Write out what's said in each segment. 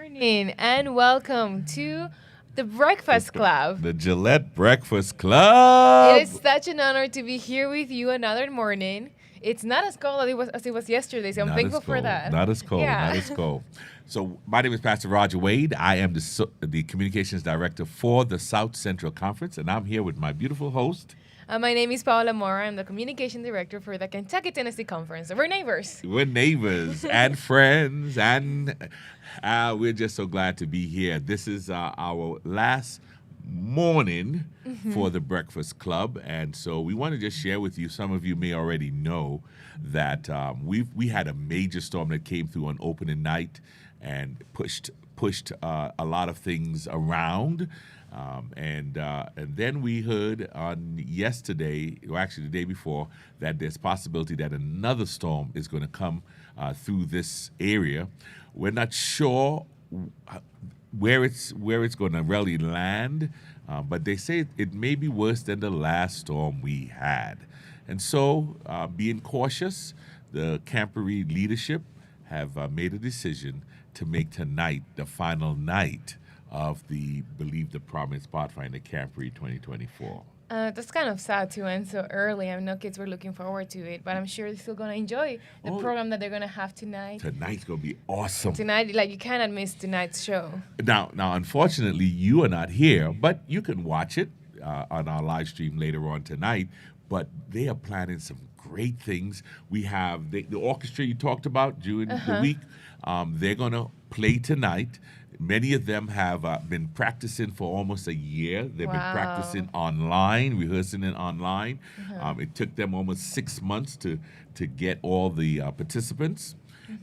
morning and welcome to the Breakfast Club. The Gillette Breakfast It Club. is such an honor to be here with you another morning. It's not as cold as it was yesterday, so I'm Not thankful as for cold. that. Not as cold. Yeah. Not as cold. So my name is Pastor Roger Wade. I am the communications director for the South Central Conference, and I'm here with my beautiful host. My name is Paola Mora. I'm the communication director for the Kentucky Tennessee Conference. So we're neighbors. We're neighbors and friends, and we're just so glad to be here. This is our last morning for the Breakfast Club, and so we want to just share with you. Some of you may already know that we had a major storm that came through on opening night and pushed a lot of things around. And then we heard on yesterday, or actually the day before, that there's possibility that another storm is going to come through this area. We're not sure where it's going to really land, but they say it may be worse than the last storm we had. And so, being cautious, the Camporee leadership have made a decision to make tonight the final night of the Believe the Promise Pathfinder Camporee 2024. That's kind of sad to end so early. I know kids were looking forward to it, but I'm sure they're still going to enjoy the program that they're going to have tonight. Tonight's going to be awesome. Tonight, you cannot miss tonight's show. Now, unfortunately, you are not here, but you can watch it on our live stream later on tonight. But they are planning some great things. We have the orchestra you talked about during the week. They're going to play tonight. Many of them have been practicing for almost a year. They've been practicing online, rehearsing it online. It took them almost 6 months to get all the participants.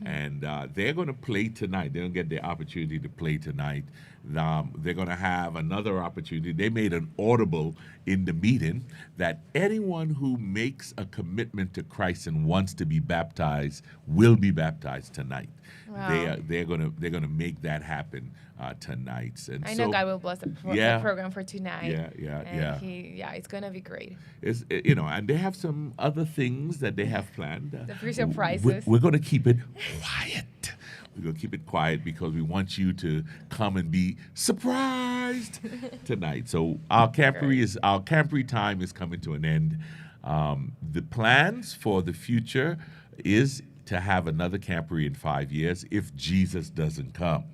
And they're going to play tonight. They don't get the opportunity to play tonight. They're going to have another opportunity. They made an audible in the meeting that anyone who makes a commitment to Christ and wants to be baptized will be baptized tonight. Wow. They're going to make that happen tonight. And I know God will bless the program for tonight. Yeah. It's going to be great. It's, and they have some other things that they have planned. The free surprises. We're going to keep it quiet. We're going to keep it quiet because we want you to come and be surprised tonight. So our Camporee time is coming to an end. The plans for the future is to have another Camporee in 5 years if Jesus doesn't come.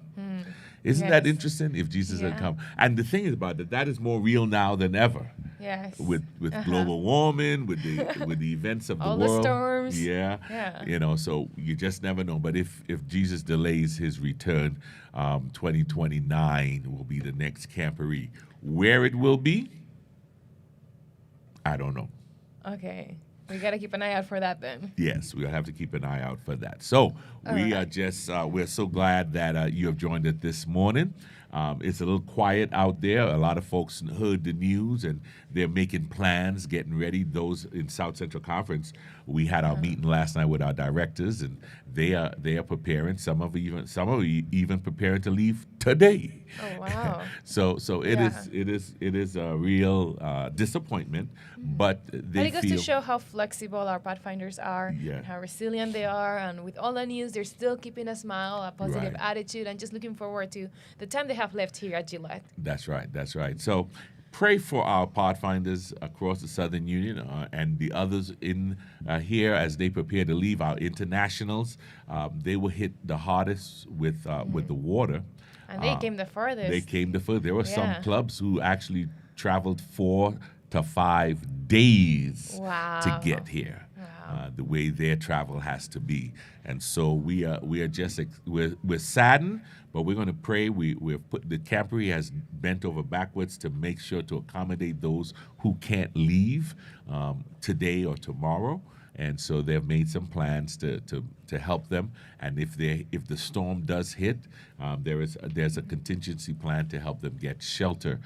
Isn't that interesting? If Jesus doesn't come. And the thing is about that is more real now than ever. Yes. With global warming, with the events of the all world. All the storms. Yeah. So you just never know. But if Jesus delays his return, 2029 will be the next Camporee. Where it will be, I don't know. Okay. We got to keep an eye out for that then. Yes, we'll have to keep an eye out for that. So we're so glad that you have joined us this morning. It's a little quiet out there. A lot of folks heard the news and they're making plans, getting ready. Those in South Central Conference, we had our meeting last night with our directors, and they are preparing. Some are even preparing to leave today. Oh wow! so it is a real disappointment, but they it goes to show how flexible our Pathfinders are, and how resilient they are, and with all the news, they're still keeping a smile, a positive attitude, and just looking forward to the time they have left here at Gillette. That's right. So pray for our Pathfinders across the Southern Union and the others in here as they prepare to leave. Our internationals, they were hit the hardest with the water. And they came the furthest. There were some clubs who actually traveled 4 to 5 days to get here. The way their travel has to be, and so we are just we're saddened, but we're going to pray. The Camporee has bent over backwards to make sure to accommodate those who can't leave today or tomorrow, and so they've made some plans to help them. And if the storm does hit, there's a contingency plan to help them get shelter,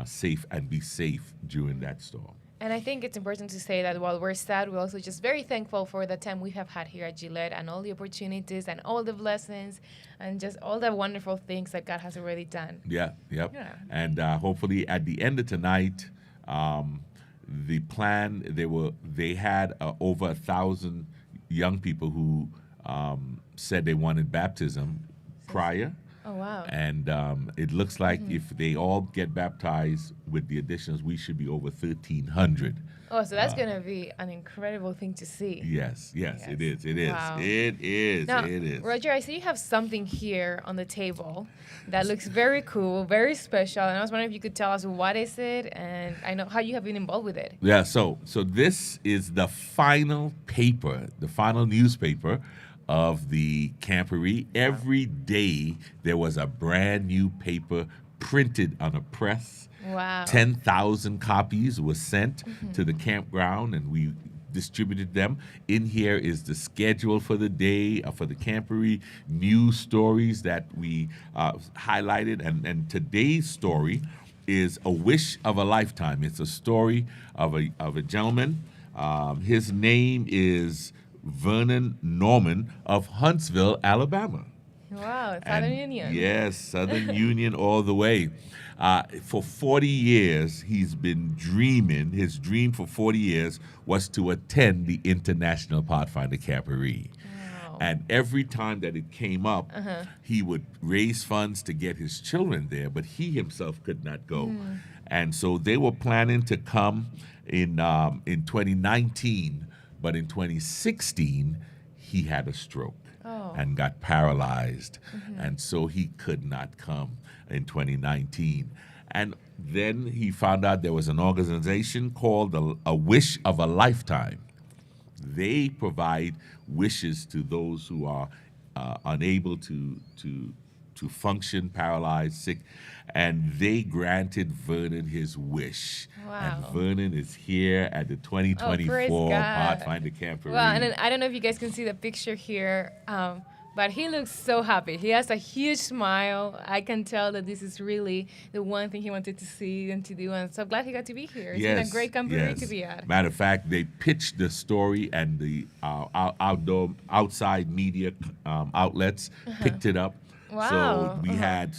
safe and be safe during that storm. And I think it's important to say that while we're sad, we're also just very thankful for the time we have had here at Gillette and all the opportunities and all the blessings and just all the wonderful things that God has already done. Yeah. And hopefully at the end of tonight, the plan, they had over 1,000 young people who said they wanted baptism prior. Oh, wow. And it looks like if they all get baptized with the additions, we should be over 1,300. Oh, so that's going to be an incredible thing to see. Yes, it is. Wow. It is. Now, It is. Roger, I see you have something here on the table that looks very cool, very special. And I was wondering if you could tell us what is it, and I know how you have been involved with it. Yeah, so this is the final paper, the final newspaper of the Camporee. Every day there was a brand new paper printed on a press. Wow. 10,000 copies were sent to the campground, and we distributed them. In here is the schedule for the day, for the Camporee, news stories that we highlighted. And today's story is A Wish of a Lifetime. It's a story of a gentleman. His name is Vernon Norman of Huntsville, Alabama. Wow, Southern Union. Yes, Southern Union all the way. For 40 years, he's been dreaming. His dream for 40 years was to attend the International Pathfinder Camporee. Wow. And every time that it came up, he would raise funds to get his children there, but he himself could not go. And so they were planning to come in 2019, but in 2016, he had a stroke. And got paralyzed. And so he could not come in 2019. And then he found out there was an organization called A Wish of a Lifetime. They provide wishes to those who are unable to function, paralyzed, sick, and they granted Vernon his wish. Wow. And Vernon is here at the 2024 Pathfinder Camporee. Well, and then, I don't know if you guys can see the picture here, but he looks so happy. He has a huge smile. I can tell that this is really the one thing he wanted to see and to do, and so glad he got to be here. It's been a great Camporee to be at. Matter of fact, they pitched the story, and the outside media outlets picked it up. Wow. So we had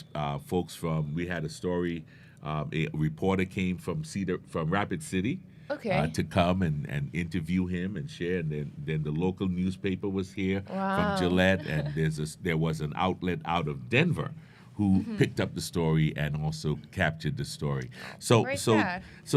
we had a story, a reporter came from Rapid City to come and interview him and share. And then the local newspaper was here from Gillette, and there was an outlet out of Denver who picked up the story and also captured the story. So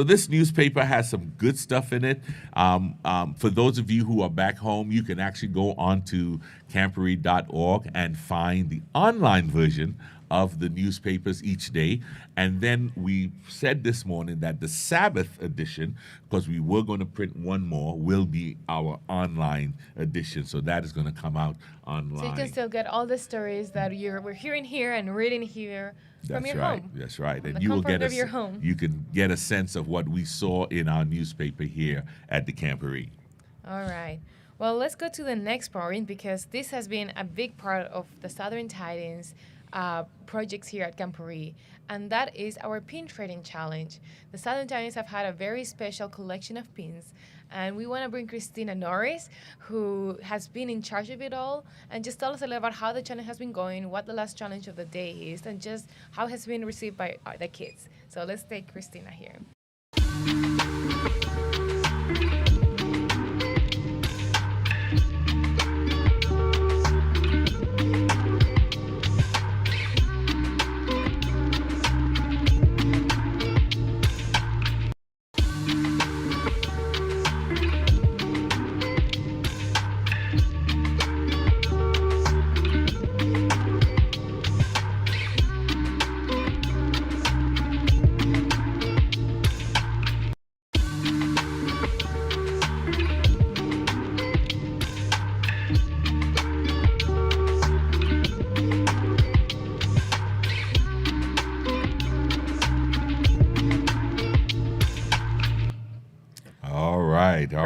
this newspaper has some good stuff in it. For those of you who are back home, you can actually go onto camporee.org and find the online version of the newspapers each day. And then we said this morning that the Sabbath edition, because we were going to print one more, will be our online edition. So that is going to come out online. So you can still get all the stories that we're hearing here and reading here from your home. That's right. And you the will comfort get of your home. You can get a sense of what we saw in our newspaper here at the Camporee. All right. Well, let's go to the next point, because this has been a big part of the Southern Tidings projects here at Camporee, and that is our pin trading challenge. The Southern Tidings have had a very special collection of pins, and we want to bring Christina Norris, who has been in charge of it all, and just tell us a little about how the challenge has been going, what the last challenge of the day is, and just how it has been received by the kids. So let's take Christina here.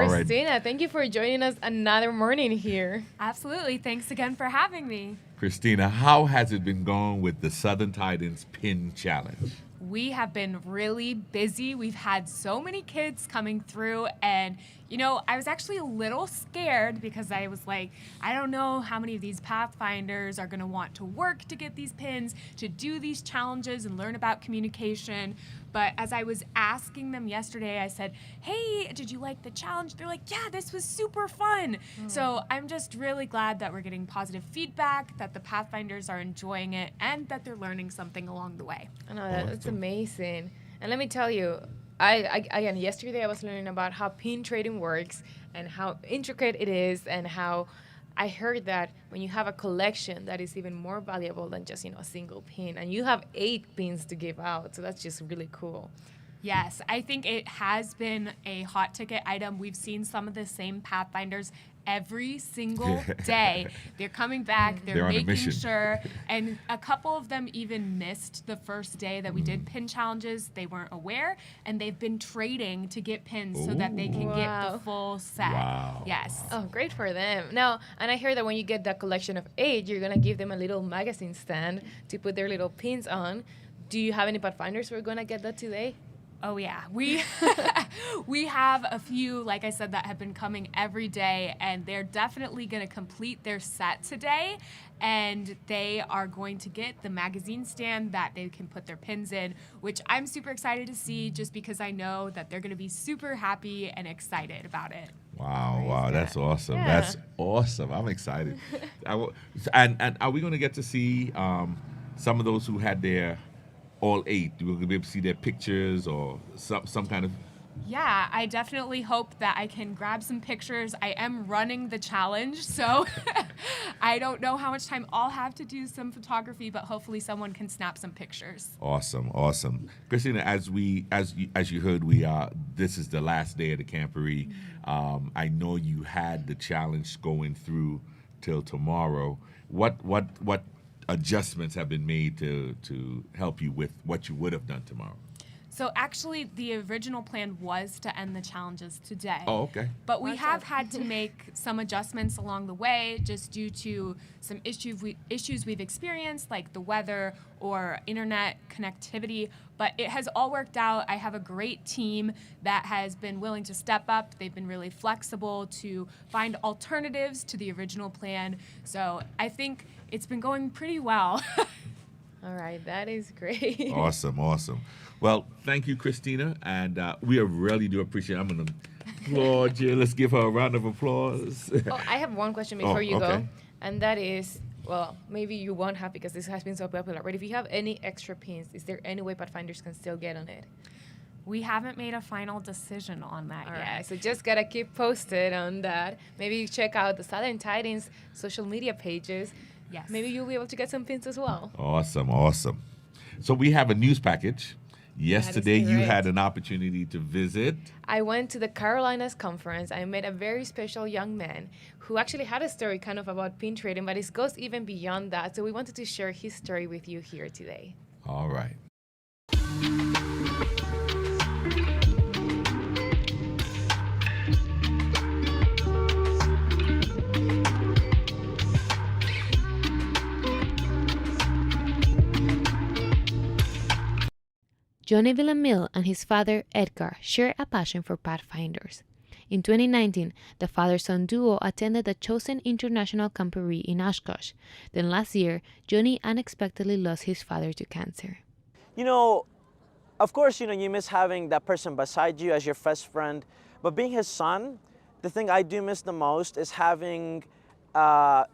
Christina, thank you for joining us another morning here. Absolutely. Thanks again for having me. Christina, how has it been going with the Southern Tidings Pin Challenge? We have been really busy. We've had so many kids coming through, and I was actually a little scared because I was like, I don't know how many of these Pathfinders are going to want to work to get these pins, to do these challenges and learn about communication. But as I was asking them yesterday, I said, hey, did you like the challenge? They're like, yeah, this was super fun. So I'm just really glad that we're getting positive feedback, that the Pathfinders are enjoying it, and that they're learning something along the way. I know that's amazing. And let me tell you, I again yesterday I was learning about how pin trading works and how intricate it is, and how I heard that when you have a collection, that is even more valuable than just a single pin, and you have 8 pins to give out, so that's just really cool. Yes, I think it has been a hot ticket item. We've seen some of the same Pathfinders every single day. They're coming back, they're on a making mission. sure, and a couple of them even missed the first day that we did pin challenges. They weren't aware, and they've been trading to get pins so that they can get Wow. the full set. Wow. Yes. Oh, great for them. Now, and I heard that when you get that collection of 8, you're gonna give them a little magazine stand to put their little pins on. Do you have any Pathfinders who are gonna get that today? Oh yeah, we we have a few, like I said, that have been coming every day, and they're definitely going to complete their set today, and they are going to get the magazine stand that they can put their pins in, which I'm super excited to see, just because I know that they're going to be super happy and excited about it. Wow, that's awesome. Yeah. That's awesome. I'm excited. And are we going to get to see some of those who had their all 8? We're going to be able to see their pictures or some kind of... Yeah, I definitely hope that I can grab some pictures. I am running the challenge, so I don't know how much time I'll have to do some photography, but hopefully someone can snap some pictures. Awesome. Christina, as you heard, this is the last day of the Camporee. I know you had the challenge going through till tomorrow. What adjustments have been made to help you with what you would have done tomorrow? So actually, the original plan was to end the challenges today. Oh, okay. But we Watch have out. had to make some adjustments along the way, just due to some issues we've experienced, like the weather or internet connectivity. But it has all worked out. I have a great team that has been willing to step up. They've been really flexible to find alternatives to the original plan. So I think it's been going pretty well. All right, that is great. Awesome. Well, thank you, Christina, and we really do appreciate it. I'm going to applaud you. Let's give her a round of applause. Oh, I have one question before you okay. go, and that is, well, maybe you won't have because this has been so popular, but if you have any extra pins, is there any way Pathfinders can still get on it? We haven't made a final decision on that All yet. right, so just gotta keep posted on that. Maybe you check out the Southern Tidings social media pages. Yes. Maybe you'll be able to get some pins as well. Awesome. So we have a news package. Yesterday, you correct. had an opportunity to visit. I went to the Carolinas conference. I met a very special young man who actually had a story kind of about pin trading, but it goes even beyond that. So we wanted to share his story with you here today. All right. Johnny Villamil and his father, Edgar, share a passion for Pathfinders. In 2019, the father-son duo attended the chosen international Camporee in Oshkosh. Then last year, Johnny unexpectedly lost his father to cancer. You know, of course, you miss having that person beside you as your best friend. But being his son, the thing I do miss the most is having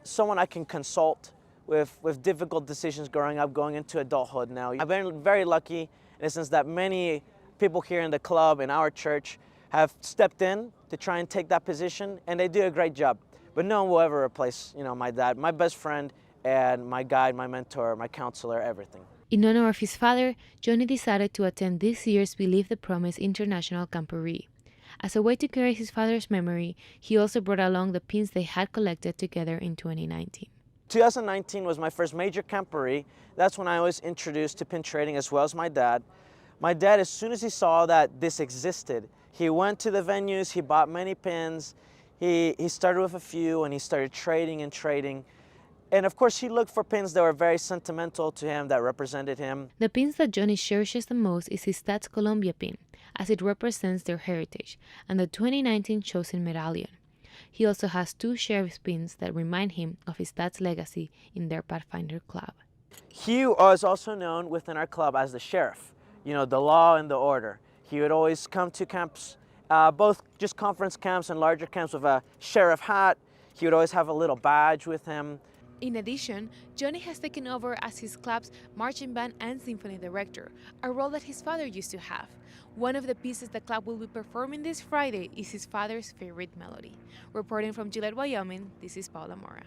someone I can consult with difficult decisions growing up, going into adulthood now. I've been very lucky in the sense that many people here in the club, in our church, have stepped in to try and take that position, and they do a great job. But no one will ever replace, my dad, my best friend, and my guide, my mentor, my counselor, everything. In honor of his father, Johnny decided to attend this year's Believe the Promise International Camporee. As a way to carry his father's memory, he also brought along the pins they had collected together in 2019. 2019 was my first major Camporee. That's when I was introduced to pin trading as well as my dad. My dad, as soon as he saw that this existed, he went to the venues, he bought many pins, he started with a few and he started trading. And of course, he looked for pins that were very sentimental to him, that represented him. The pins that Johnny cherishes the most is his Stats Colombia pin, as it represents their heritage, and the 2019 Chosen Medallion. He also has 2 sheriff's pins that remind him of his dad's legacy in their Pathfinder club. He was also known within our club as the sheriff. the law and the order. He would always come to camps, both just conference camps and larger camps, with a sheriff hat. He would always have a little badge with him. In addition, Johnny has taken over as his club's marching band and symphony director, a role that his father used to have. One of the pieces the club will be performing this Friday is his father's favorite melody. Reporting from Gillette, Wyoming, this is Paola Mora.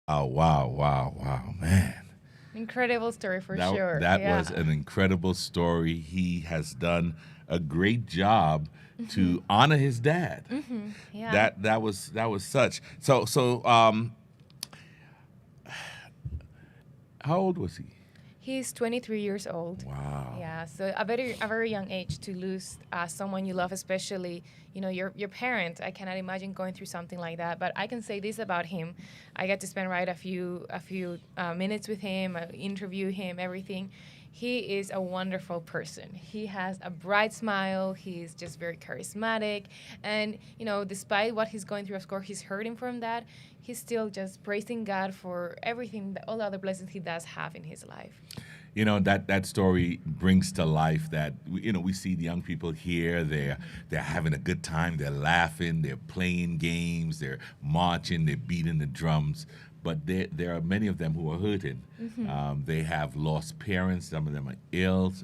Oh, wow, man. Incredible story for sure. That was an incredible story. He has done a great job to honor his dad. Yeah. That was such. So how old was he? He's 23 years old. Wow. Yeah, so a very young age to lose someone you love, especially your parent. I cannot imagine going through something like that. But I can say this about him: I got to spend a few minutes with him, interview him, everything. He is a wonderful person. He has a bright smile. He's just very charismatic, and despite what he's going through, of course, he's hurting from that. He's still just praising God for everything, all the other blessings he does have in his life. That story brings to life that we see the young people here. They're having a good time. They're laughing. They're playing games. They're marching. They're beating the drums. But there are many of them who are hurting. They have lost parents. Some of them are ill,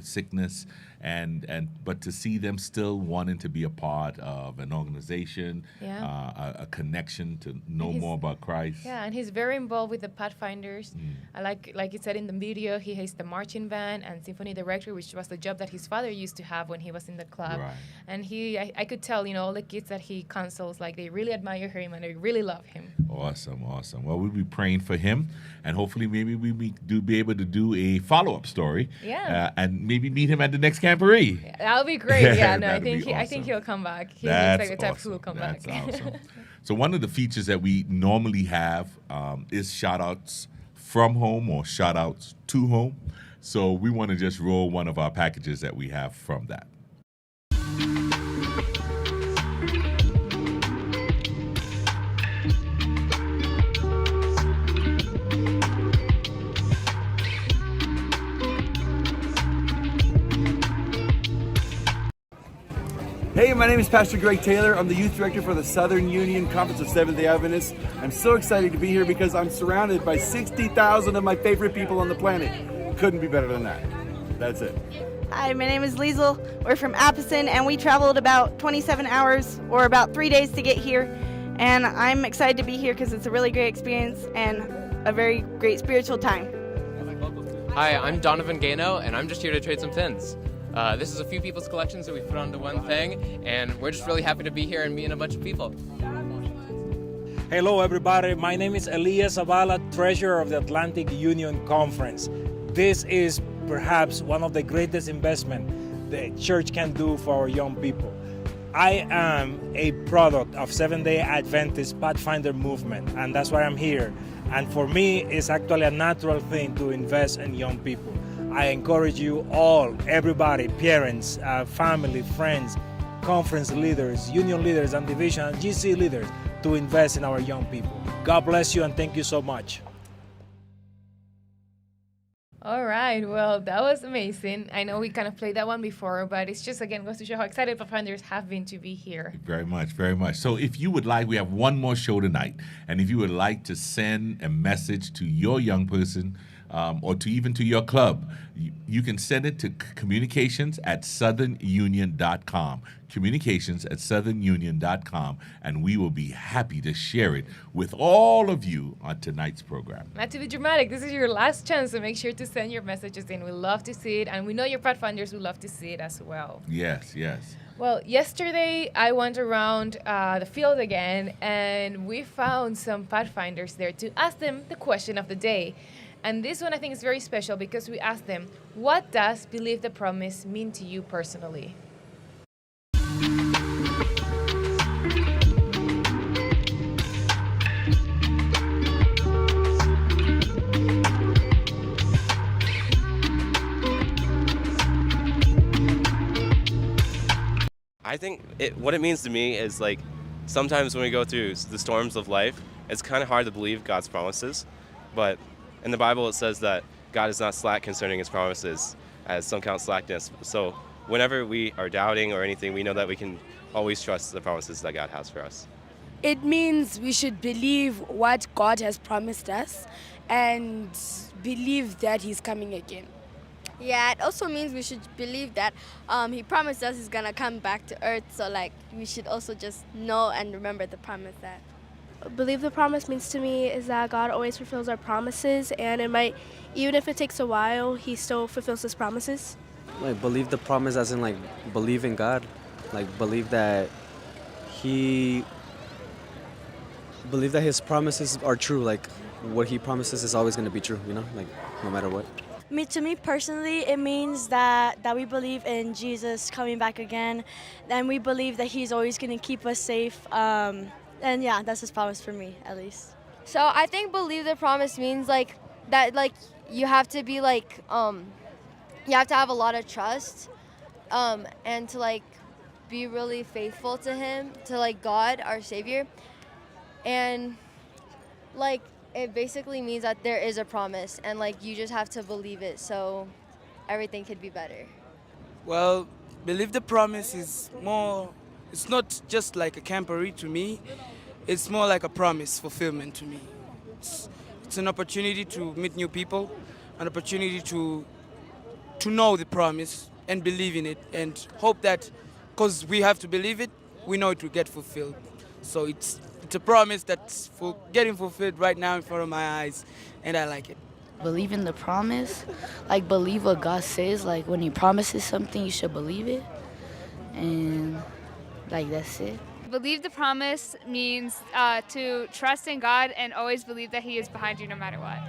sickness, but to see them still wanting to be a part of an organization, a connection to know more about Christ. Yeah, and he's very involved with the Pathfinders. Like it said in the video, he is the marching band and symphony director, which was the job that his father used to have when he was in the club. Right. And I could tell, all the kids that he consults, like they really admire him and they really love him. Awesome. Well, we'll be praying for him, and hopefully maybe we be able to do a follow-up story. Yeah. And maybe meet him at the next Camporee. Yeah, that'll be great. Yeah, no, I That'd think be I think awesome. he'll come back. He That's looks like the type awesome. who will come That's back. awesome. So one of the features that we normally have is shout-outs from home or shout-outs to home. So we want to just roll one of our packages that we have from that. Hey, my name is Pastor Greg Taylor. I'm the youth director for the Southern Union Conference of Seventh-day Adventists. I'm so excited to be here because I'm surrounded by 60,000 of my favorite people on the planet. Couldn't be better than that. That's it. Hi, my name is Liesl. We're from Appleton, and we traveled about 27 hours or about 3 days to get here. And I'm excited to be here because it's a really great experience and a very great spiritual time. Hi, I'm Donovan Gano, and I'm just here to trade some pins. This is a few people's collections that we put onto one thing, and we're just really happy to be here and meeting a bunch of people. Hello everybody, my name is Elias Zavala, Treasurer of the Atlantic Union Conference. This is perhaps one of the greatest investments the church can do for our young people. I am a product of Seventh-day Adventist Pathfinder movement, and that's why I'm here. And for me, it's actually a natural thing to invest in young people. I encourage you all, everybody, parents, family, friends, conference leaders, union leaders, and division and GC leaders to invest in our young people. God bless you and thank you so much. All right, well, that was amazing. I know we kind of played that one before, but it's just, again, goes to show how excited Pathfinders have been to be here. Very much, very much. So if you would like, we have one more show tonight, and if you would like to send a message to your young person, or even to your club, you can send it to communications@southernunion.com. Communications@southernunion.com, and we will be happy to share it with all of you on tonight's program. Not to be dramatic, this is your last chance, so make sure to send your messages in. We love to see it, and we know your Pathfinders will love to see it as well. Yes, yes. Well, yesterday I went around the field again, and we found some Pathfinders there to ask them the question of the day. And this one I think is very special because we asked them, what does Believe the Promise mean to you personally? I think what it means to me is like sometimes when we go through the storms of life, it's kind of hard to believe God's promises, but in the Bible it says that God is not slack concerning his promises, as some count slackness. So whenever we are doubting or anything, we know that we can always trust the promises that God has for us. It means we should believe what God has promised us and believe that he's coming again. Yeah, it also means we should believe that he promised us he's gonna come back to earth. So like we should also just know and remember the promise that. Believe the promise means to me is that God always fulfills our promises, and it might, even if it takes a while, he still fulfills his promises. Like believe the promise as in like believe in God, like believe that his promises are true, like what he promises is always going to be true, you know, like no matter what. To me personally, it means that we believe in Jesus coming back again, and we believe that he's always going to keep us safe. And yeah, that's his promise for me, at least. So I think believe the promise means like that, like you have to be like you have to have a lot of trust and to like be really faithful to him, to like God, our Savior. And like it basically means that there is a promise and like you just have to believe it so everything could be better. Well, believe the promise is more, it's not just like a camporee to me, it's more like a promise fulfillment to me. It's an opportunity to meet new people, an opportunity to know the promise and believe in it and hope that, because we have to believe it, we know it will get fulfilled. So it's a promise that's getting fulfilled right now in front of my eyes, and I like it. Believe in the promise, like believe what God says, like when he promises something, you should believe it, and like that's it. Believe the promise means to trust in God and always believe that he is behind you no matter what.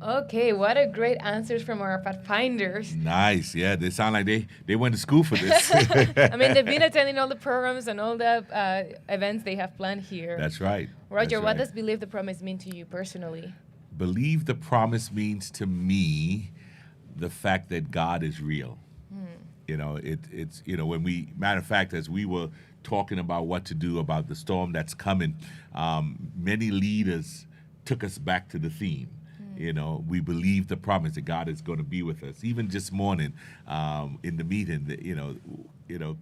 Okay, what a great answers from our Pathfinders. Nice, yeah. They sound like they went to school for this. I mean, they've been attending all the programs and all the events they have planned here. That's right. Roger, That's what right. does believe the promise mean to you personally? Believe the promise means to me the fact that God is real. You know, it's when we, matter of fact, as we were talking about what to do about the storm that's coming, many leaders took us back to the theme. You know, we believe the promise that God is going to be with us. Even this morning in the meeting,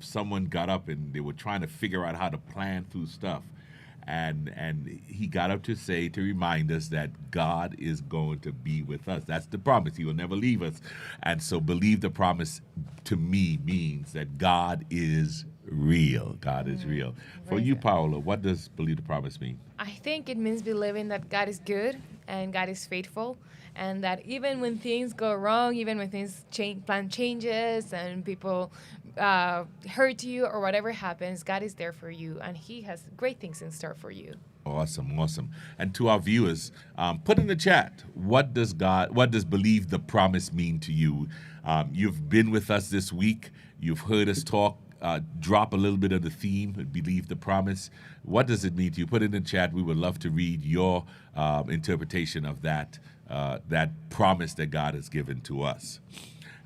someone got up and they were trying to figure out how to plan through stuff. And he got up to remind us that God is going to be with us. That's the promise. He will never leave us. And so believe the promise to me means that God is real. God is real. For you, Paola, what does believe the promise mean? I think it means believing that God is good and God is faithful, and that even when things go wrong, even when things plan changes and people hurt you or whatever happens, God is there for you and he has great things in store for you. Awesome. And to our viewers, put in the chat, what does believe the promise mean to you? You've been with us this week. You've heard us talk. Drop a little bit of the theme, believe the promise. What does it mean to you? Put it in the chat. We would love to read your interpretation of that promise that God has given to us.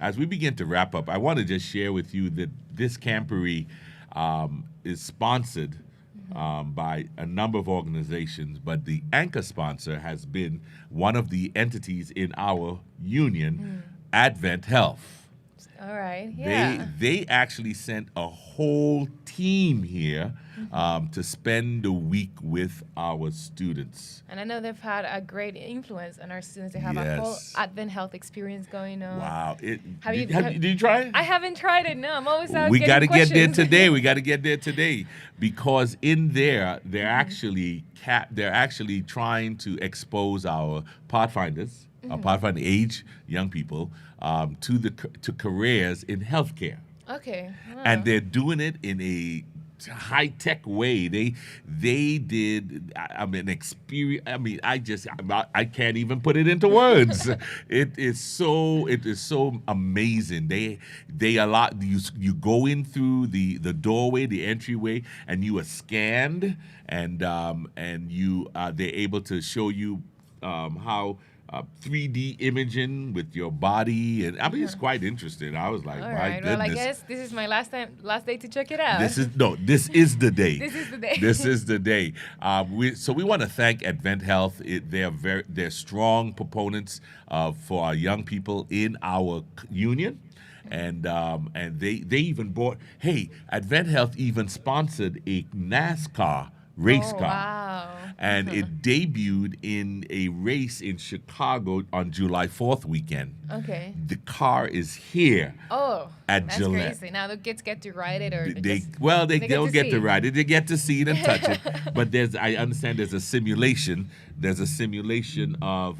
As we begin to wrap up, I want to just share with you that this Camporee is sponsored by a number of organizations, but the anchor sponsor has been one of the entities in our union, Advent Health. All right, yeah. They actually sent a whole team here to spend the week with our students. And I know they've had a great influence on our students. They have a whole Advent Health experience going on. Wow. Did you try it? I haven't tried it, no. I'm always out We got to get there today. We got to get there today because in there, they're actually trying to expose our Pathfinders, our Pathfinder age young people, to careers in healthcare. Okay. Wow. And they're doing it in a high-tech way. They did experience. I can't even put it into words. It is so amazing. They allow you go in through the doorway, the entryway, and you are scanned, and they're able to show you how 3D imaging with your body, and I mean it's quite interesting. I was like, All my right. goodness. Well, I guess this is my last day to check it out. This is the day. This is the day. This is the day. We want to thank Advent Health. They're strong proponents for our young people in our union. And they even bought. Hey, Advent Health even sponsored a NASCAR race car. Wow. And it debuted in a race in Chicago on July 4th weekend. Okay. The car is here at that's Gillette. crazy. Now the kids get to ride it, or They just, don't get see to it. ride it. They get to see it and touch it. But I understand there's a simulation. There's a simulation of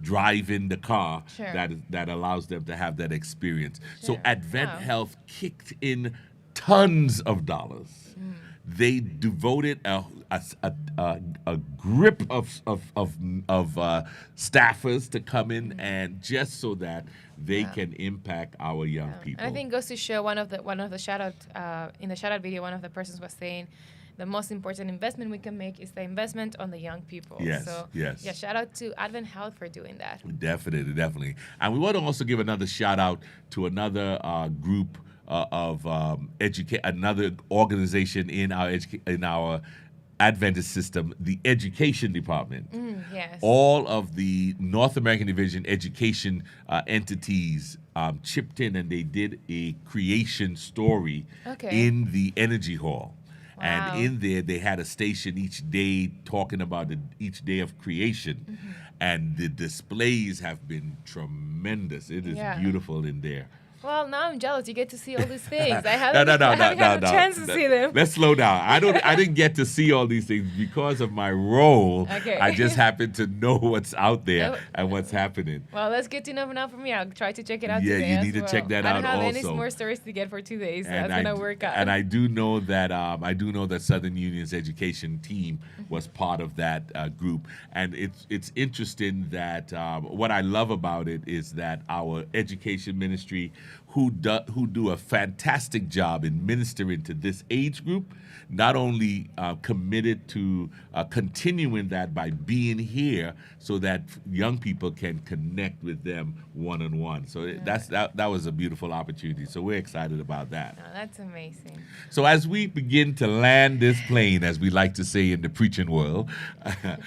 driving the car Sure. that allows them to have that experience. So Sure. Advent Wow. Health kicked in tons of dollars. They devoted a grip of staffers to come in and just so that they can impact our young people. And I think it goes to show one of the shout out in the shout out video, one of the persons was saying the most important investment we can make is the investment on the young people. Yes, So yes. yeah, shout out to Advent Health for doing that. Definitely. And we want to also give another shout out to another group of another organization in our Adventist system, the education department. Yes. All of the North American Division education entities chipped in, and they did a creation story in the Energy Hall. Wow. And in there, they had a station each day talking about each day of creation. And the displays have been tremendous. It is beautiful in there. Well, now I'm jealous. You get to see all these things. I haven't, No, I haven't had a chance to see them. Let's slow down. I didn't get to see all these things because of my role. Okay. I just happen to know what's out there Oh. and what's happening. Well, that's good to know now for me. I'll try to check it out Yeah, today you as need to well. check that I don't out have any also. more stories to get for 2 days, so And that's going to work out. And I do know that Southern Union's education team was part of that group. And it's interesting that what I love about it is that our education ministry, who do a fantastic job in ministering to this age group, not only committed to continuing that by being here so that young people can connect with them one-on-one. So that was a beautiful opportunity. So we're excited about that. Oh, that's amazing. So as we begin to land this plane, as we like to say in the preaching world, I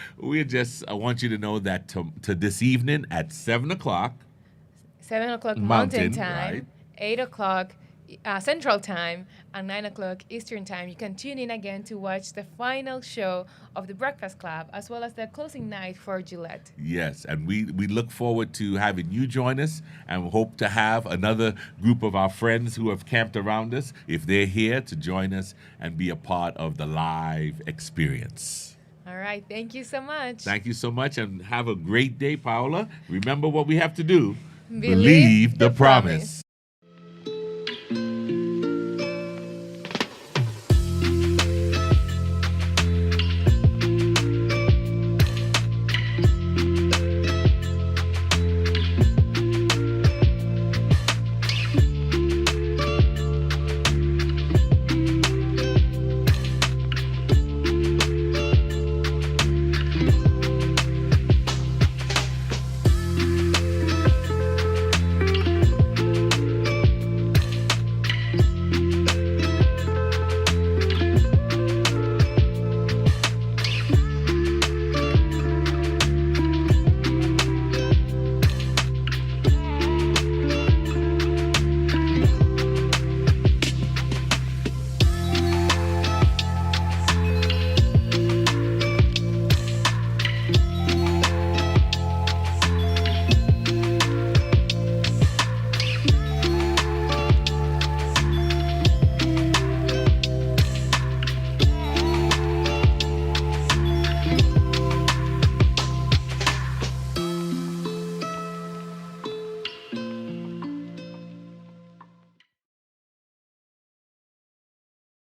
want you to know that to this evening at 7 o'clock, 7 o'clock Mountain, Mountain Time, right. 8 o'clock Central Time, and 9 o'clock Eastern Time. You can tune in again to watch the final show of the Breakfast Club, as well as the closing night for Gillette. yes, and we look forward to having you join us, and we hope to have another group of our friends who have camped around us, if they're here, to join us and be a part of the live experience. All right. Thank you so much. Thank you so much, and have a great day, Paola. Remember what we have to do. Believe the promise.